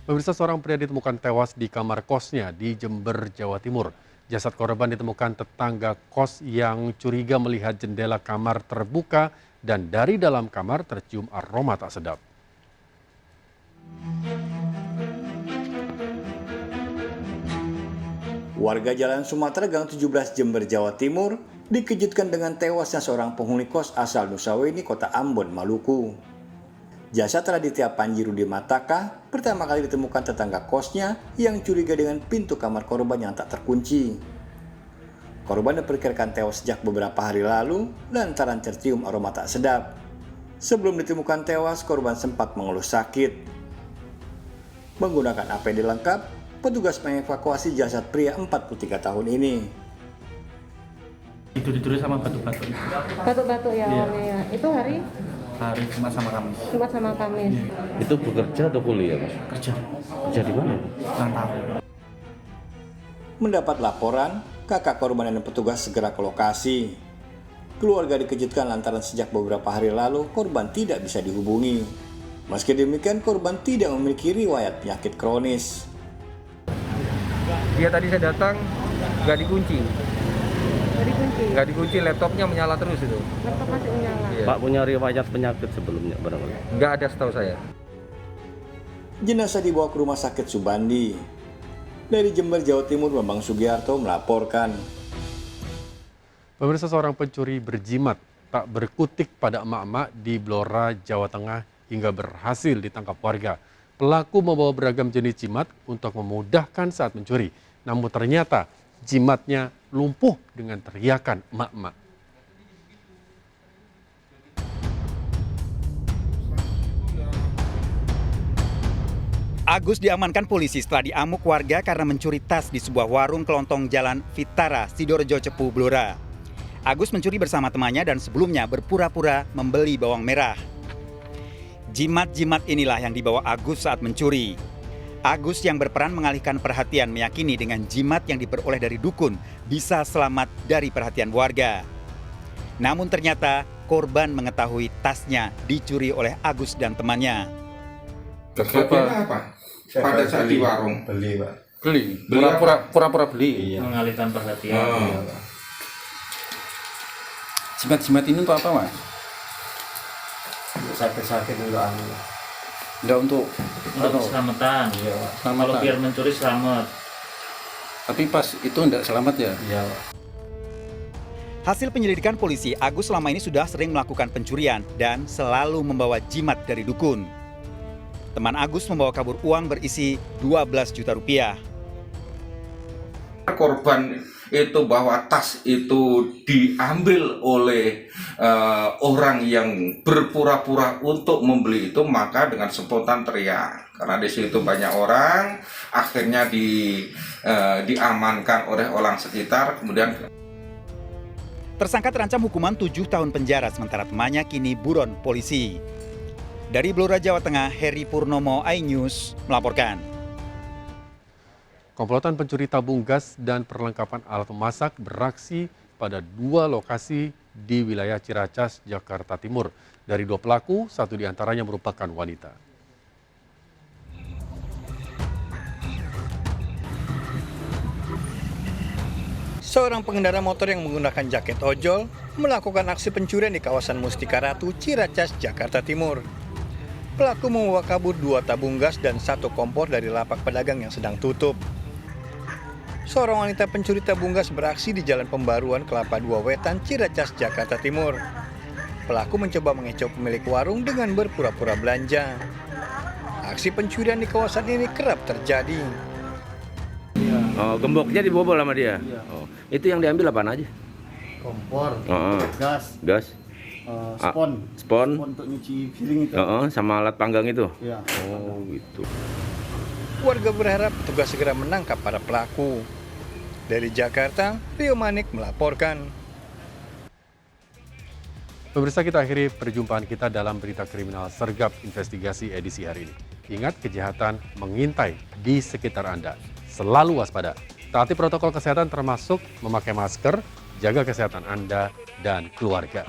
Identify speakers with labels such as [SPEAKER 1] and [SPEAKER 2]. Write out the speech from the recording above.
[SPEAKER 1] Pemirsa, seorang pria ditemukan tewas di kamar kosnya di Jember, Jawa Timur. Jasad korban ditemukan tetangga kos yang curiga melihat jendela kamar terbuka dan dari dalam kamar tercium aroma tak sedap.
[SPEAKER 2] Warga Jalan Sumatera Gang 17 Jember, Jawa Timur dikejutkan dengan tewasnya seorang penghuni kos asal Nusaweni, Kota Ambon, Maluku. Jasad Raditya Panjirudi Mataka pertama kali ditemukan tetangga kosnya yang curiga dengan pintu kamar korban yang tak terkunci. Korban diperkirakan tewas sejak beberapa hari lalu lantaran tercium aroma tak sedap. Sebelum ditemukan tewas, korban sempat mengeluh sakit. Menggunakan APD lengkap, petugas mengevakuasi jasad pria 43 tahun ini.
[SPEAKER 3] Tidur-tidur sama batuk-batuk.
[SPEAKER 4] Batuk-batuk ya awalnya ya. Itu hari
[SPEAKER 3] Jumat sama Kamis.
[SPEAKER 4] Jumat sama Kamis.
[SPEAKER 5] Itu bekerja atau kuliah, Mas?
[SPEAKER 3] Kerja.
[SPEAKER 5] Kerja di mana?
[SPEAKER 3] Rantau.
[SPEAKER 2] Mendapat laporan, kakak korban dan petugas segera ke lokasi. Keluarga dikejutkan lantaran sejak beberapa hari lalu korban tidak bisa dihubungi. Meski demikian, korban tidak memiliki riwayat penyakit kronis.
[SPEAKER 6] Dia tadi saya datang, nggak dikunci. Nggak dikunci, laptopnya menyala terus itu.
[SPEAKER 4] Laptop masih menyala.
[SPEAKER 6] Iya.
[SPEAKER 5] Pak punya riwayat penyakit sebelumnya barangkali?
[SPEAKER 6] Nggak ada setahu saya.
[SPEAKER 2] Jenazah dibawa ke Rumah Sakit Subandi. Dari Jember, Jawa Timur, Bambang Sugiarto melaporkan.
[SPEAKER 1] Pemirsa, seorang pencuri berjimat tak berkutik pada emak-emak di Blora, Jawa Tengah hingga berhasil ditangkap warga. Pelaku membawa beragam jenis jimat untuk memudahkan saat mencuri. Namun ternyata jimatnya lumpuh dengan teriakan emak-emak.
[SPEAKER 7] Agus diamankan polisi setelah diamuk warga karena mencuri tas di sebuah warung kelontong Jalan Vitara, Sidoarjo, Cepu, Blora. Agus mencuri bersama temannya dan sebelumnya berpura-pura membeli bawang merah. Jimat-jimat inilah yang dibawa Agus saat mencuri. Agus yang berperan mengalihkan perhatian meyakini dengan jimat yang diperoleh dari dukun bisa selamat dari perhatian warga. Namun ternyata korban mengetahui tasnya dicuri oleh Agus dan temannya.
[SPEAKER 8] Kejadiannya apa? Pada saat di warung
[SPEAKER 9] Beli, Pak.
[SPEAKER 6] Beli, pura-pura beli.
[SPEAKER 9] Iya.
[SPEAKER 3] Mengalihkan perhatian.
[SPEAKER 6] Jimat-jimat ini untuk apa, Mas?
[SPEAKER 9] Sakit-sakit untuk anu.
[SPEAKER 6] Enggak untuk
[SPEAKER 3] Selamatan.
[SPEAKER 9] Iya, Pak.
[SPEAKER 3] Kalau biar mencuri selamat.
[SPEAKER 6] Tapi pas itu enggak selamat ya?
[SPEAKER 9] Iya, Pak.
[SPEAKER 7] Hasil penyelidikan polisi, Agus selama ini sudah sering melakukan pencurian dan selalu membawa jimat dari dukun. Teman Agus membawa kabur uang berisi 12 juta rupiah.
[SPEAKER 8] korban itu bahwa tas itu diambil oleh orang yang berpura-pura untuk membeli itu, maka dengan spontan teriak karena di situ banyak orang, akhirnya diamankan oleh orang sekitar. Kemudian
[SPEAKER 7] Tersangka terancam hukuman 7 tahun penjara sementara temannya kini buron polisi. Dari Blora, Jawa Tengah, Heri Purnomo, iNews melaporkan.
[SPEAKER 1] Komplotan pencuri tabung gas dan perlengkapan alat memasak beraksi pada 2 lokasi di wilayah Ciracas, Jakarta Timur. Dari 2 pelaku, 1 diantaranya merupakan wanita.
[SPEAKER 2] Seorang pengendara motor yang menggunakan jaket ojol melakukan aksi pencurian di kawasan Mustika Ratu, Ciracas, Jakarta Timur. Pelaku membawa kabur 2 tabung gas dan 1 kompor dari lapak pedagang yang sedang tutup. Seorang wanita pencuri tabung gas beraksi di Jalan Pembaruan Kelapa II Wetan, Ciracas, Jakarta Timur. Pelaku mencoba mengecoh pemilik warung dengan berpura-pura belanja. Aksi pencurian di kawasan ini kerap terjadi.
[SPEAKER 5] Oh, gemboknya dibobol sama dia.
[SPEAKER 9] Iya.
[SPEAKER 5] Oh, itu yang diambil apaan aja?
[SPEAKER 9] Kompor,
[SPEAKER 5] Oh,
[SPEAKER 9] gas,
[SPEAKER 5] spon
[SPEAKER 9] spon untuk nyuci piring itu.
[SPEAKER 5] sama alat panggang itu.
[SPEAKER 9] Iya.
[SPEAKER 5] Oh, gitu.
[SPEAKER 2] Warga berharap petugas segera menangkap para pelaku. Dari Jakarta, Rio Manik melaporkan.
[SPEAKER 1] Pemirsa, kita akhiri perjumpaan kita dalam berita kriminal Sergap Investigasi edisi hari ini. Ingat, kejahatan mengintai di sekitar Anda. Selalu waspada. Taati protokol kesehatan termasuk memakai masker, jaga kesehatan Anda dan keluarga.